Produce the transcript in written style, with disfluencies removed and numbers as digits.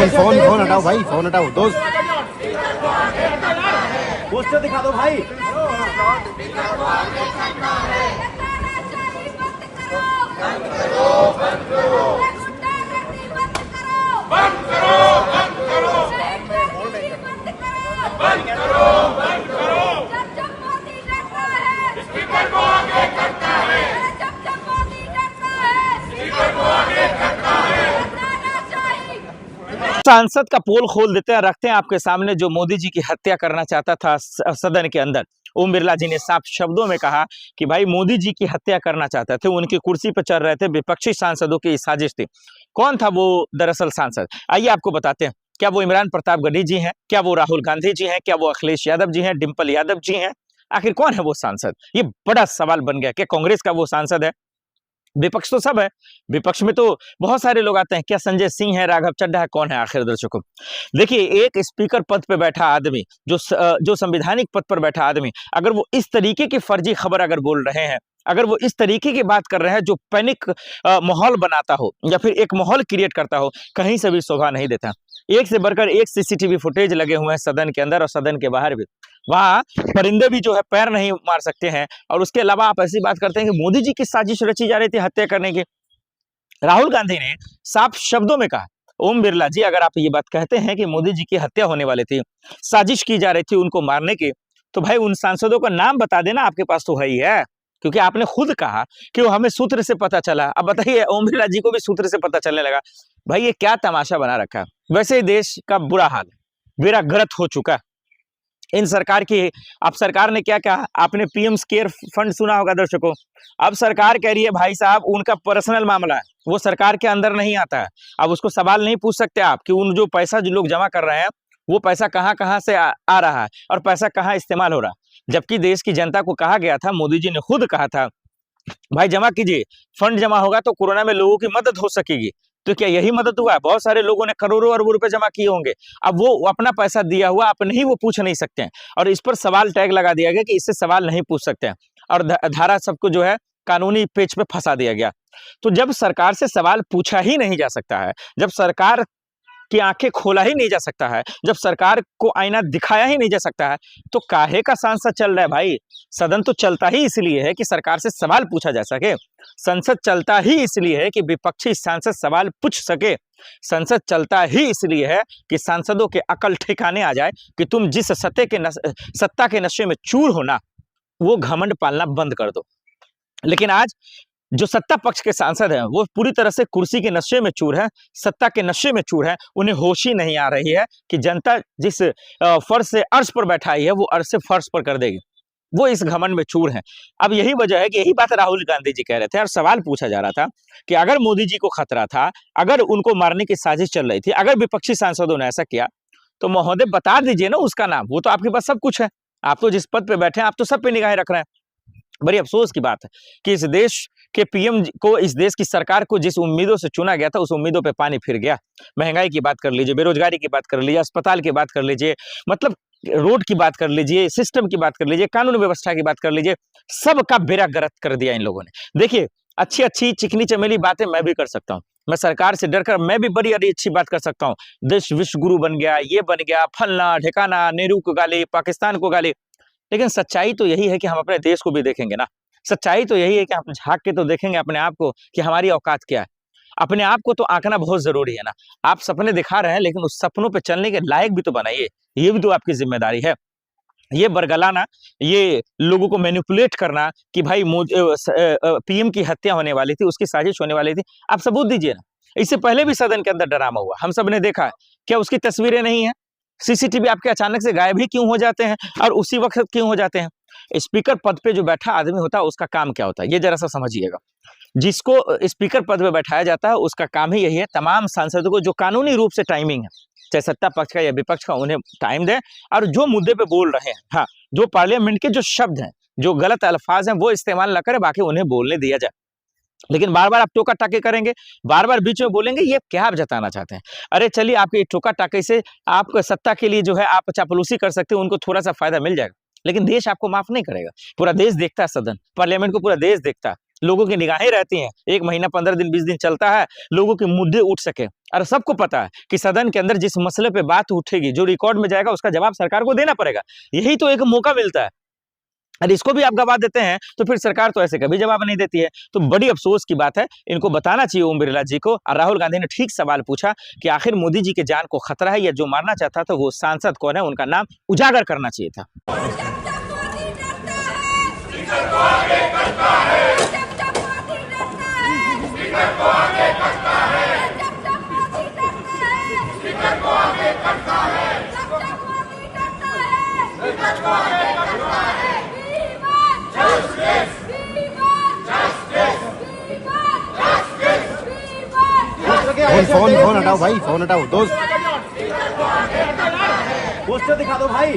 Phone phone हटाओ भाई, phone हटाओ दोस्त, पोस्टर दिखा दो भाई। सांसद का पोल खोल देते हैं, रखते हैं आपके सामने, जो मोदी जी की हत्या करना चाहता था सदन के अंदर। ओम बिरला जी ने साफ शब्दों में कहा कि भाई मोदी जी की हत्या करना चाहते थे, उनकी कुर्सी पर चढ़ रहे थे, विपक्षी सांसदों की साजिश थी। कौन था वो दरअसल सांसद? आइए आपको बताते हैं। क्या वो इमरान प्रताप गढ़ी जी हैं? क्या वो राहुल गांधी जी हैं? क्या वो अखिलेश यादव जी हैं? डिंपल यादव जी हैं? आखिर कौन है वो सांसद? ये बड़ा सवाल बन गया। क्या कांग्रेस का वो सांसद है? विपक्ष तो सब है, विपक्ष में तो बहुत सारे लोग आते हैं। क्या संजय सिंह है, राघव चड्ढा है, कौन है आखिर दर्शकों? देखिए, एक स्पीकर पद पे बैठा आदमी, जो संवैधानिक पद पर बैठा आदमी, अगर वो इस तरीके की फर्जी खबर अगर बोल रहे हैं, अगर वो इस तरीके की बात कर रहे हैं जो पैनिक माहौल बनाता हो या फिर एक माहौल क्रिएट करता हो, कहीं से भी शोभा नहीं देता। एक से बढ़कर एक सीसीटीवी फुटेज लगे हुए हैं सदन के अंदर और सदन के बाहर भी। वहां परिंदे भी जो है पैर नहीं मार सकते हैं, और उसके अलावा आप ऐसी बात करते हैं कि मोदी जी की साजिश रची जा रही थी हत्या करने की। राहुल गांधी ने साफ शब्दों में कहा, ओम बिरला जी, अगर आप ये बात कहते हैं कि मोदी जी की हत्या होने वाली थी, साजिश की जा रही थी उनको मारने की, तो भाई उन सांसदों का नाम बता देना, आपके पास तो है ही है। क्योंकि आपने खुद कहा कि वो हमें सूत्र से पता चला। अब बताइए, ओम बिरला जी को भी सूत्र से पता चलने लगा। भाई ये क्या तमाशा बना रखा है। वैसे ही देश का बुरा हाल है, बेड़ा गर्क हो चुका है इन सरकार की। अब सरकार ने क्या कहा? आपने पीएम केयर फंड सुना होगा दर्शकों। अब सरकार कह रही है भाई साहब, उनका पर्सनल मामला है, वो सरकार के अंदर नहीं आता है। अब उसको सवाल नहीं पूछ सकते आप कि उन जो पैसा जो लोग जमा कर रहे हैं, वो पैसा कहाँ कहाँ से आ रहा है और पैसा कहाँ इस्तेमाल हो रहा है। जबकि देश की जनता को कहा गया था, मोदी जी ने खुद कहा था, भाई जमा कीजिए, फंड जमा होगा तो कोरोना में लोगों की मदद हो सकेगी। तो क्या यही मदद हुआ? बहुत सारे लोगों ने करोड़ों अरबों रुपए जमा किए होंगे। अब वो अपना पैसा दिया हुआ अपने ही वो पूछ नहीं सकते हैं, और इस पर सवाल टैग लगा दिया गया कि इससे सवाल नहीं पूछ सकते हैं, और धारा सबको जो है कानूनी पेच पे फंसा दिया गया। तो जब सरकार से सवाल पूछा ही नहीं जा सकता है, जब सरकार की आंखें खोला ही नहीं जा सकता है, जब सरकार को आईना दिखाया ही नहीं जा सकता है, तो काहे का सांसद चल रहा है भाई? सदन तो चलता ही इसलिए है कि सरकार से सवाल पूछा जा सके। संसद चलता ही इसलिए है कि विपक्षी सांसद सवाल पूछ सके। संसद चलता ही इसलिए है कि सांसदों के अकल ठिकाने आ जाए कि तुम जिस सत्ता के नशे में चूर हो ना, वो घमंड पालना बंद कर दो। लेकिन आज जो सत्ता पक्ष के सांसद हैं, वो पूरी तरह से कुर्सी के नशे में चूर है, सत्ता के नशे में चूर है। उन्हें होश ही नहीं आ रही है कि जनता जिस फर्श से अर्श पर बैठाई है, वो अर्श से फर्श पर कर देगी। वो इस घमंड में चूर है। अब यही वजह है कि यही बात राहुल गांधी जी कह रहे थे, और सवाल पूछा जा रहा था कि अगर मोदी जी को खतरा था, अगर उनको मारने की साजिश चल रही थी, अगर विपक्षी सांसदों ने ऐसा किया, तो महोदय बता दीजिए ना उसका नाम। वो तो आपके पास सब कुछ है, आप तो जिस पद पे बैठे हैं, आप तो सब पे निगाहें रख रहे हैं। बड़ी अफसोस की बात है कि इस देश के पीएम को, इस देश की सरकार को जिस उम्मीदों से चुना गया था, उस उम्मीदों पे पानी फिर गया। महंगाई की बात कर लीजिए, बेरोजगारी की बात कर लीजिए, अस्पताल की बात कर लीजिए, मतलब रोड की बात कर लीजिए, सिस्टम की बात कर लीजिए, कानून व्यवस्था की बात कर लीजिए, सबका बेड़ा गर्क कर दिया इन लोगों ने। देखिए, अच्छी अच्छी चिकनी चमेली बातें मैं भी कर सकता हूँ, मैं सरकार से डरकर मैं भी बड़ी अच्छी बात कर सकता हूँ। देश विश्व गुरु बन गया, ये बन गया, फलना ठिकाना, नेहरू को गाली, पाकिस्तान को गाली। लेकिन सच्चाई तो यही है कि हम अपने देश को भी देखेंगे ना। सच्चाई तो यही है कि हम झांक के तो देखेंगे अपने आप को कि हमारी औकात क्या है। अपने आप को तो आंकना बहुत जरूरी है ना। आप सपने दिखा रहे हैं, लेकिन उस सपनों पे चलने के लायक भी तो बनाइए, ये भी तो आपकी जिम्मेदारी है। ये बरगलाना, ये लोगों को मैनिपुलेट करना कि भाई पीएम की हत्या होने वाली थी, उसकी साजिश होने वाली थी, आप सबूत दीजिए ना। इससे पहले भी सदन के अंदर ड्रामा हुआ, हम सब ने देखा है। क्या उसकी तस्वीरें नहीं है? सीसीटीवी आपके अचानक से गायब ही क्यों हो जाते हैं, और उसी वक्त क्यों हो जाते हैं? स्पीकर पद पे जो बैठा आदमी होता है, उसका काम क्या होता है, ये जरा सा समझिएगा। जिसको स्पीकर पद पे बैठाया जाता है, उसका काम ही यही है, तमाम सांसदों को जो कानूनी रूप से टाइमिंग है, चाहे सत्ता पक्ष का या विपक्ष का, उन्हें टाइम दें, और जो मुद्दे पे बोल रहे हैं, हाँ, जो पार्लियामेंट के जो शब्द हैं, जो गलत अल्फाज हैं, वो इस्तेमाल न करें, बाकी उन्हें बोलने दिया जाए। लेकिन बार बार आप टोका टाके करेंगे, बार बार बीच में बोलेंगे, ये क्या आप जताना चाहते हैं? अरे चलिए, आपके टोका टाके से आप सत्ता के लिए जो है आप चापलूसी कर सकते हैं, उनको थोड़ा सा फायदा मिल जाएगा। लेकिन देश आपको माफ नहीं करेगा। पूरा देश देखता है, सदन पार्लियामेंट को पूरा देश देखता है, लोगों की निगाहें रहती हैं, 1 महीना 15 दिन 20 दिन चलता है, लोगों के मुद्दे उठ सके। और सबको पता है कि सदन के अंदर जिस मसले पे बात उठेगी, जो रिकॉर्ड में जाएगा, उसका जवाब सरकार को देना पड़ेगा। यही तो एक मौका मिलता है, और इसको भी आप गवा देते हैं तो फिर सरकार तो ऐसे कभी जवाब नहीं देती है। तो बड़ी अफसोस की बात है, इनको बताना चाहिए ओम बिरला जी को। और राहुल गांधी ने ठीक सवाल पूछा कि आखिर मोदी जी के जान को खतरा है, या जो मारना चाहता था वो सांसद कौन है, उनका नाम उजागर करना चाहिए था। फोन हटाओ भाई, फोन हटाओ दोस्त। पोस्टर दिखा दो भाई।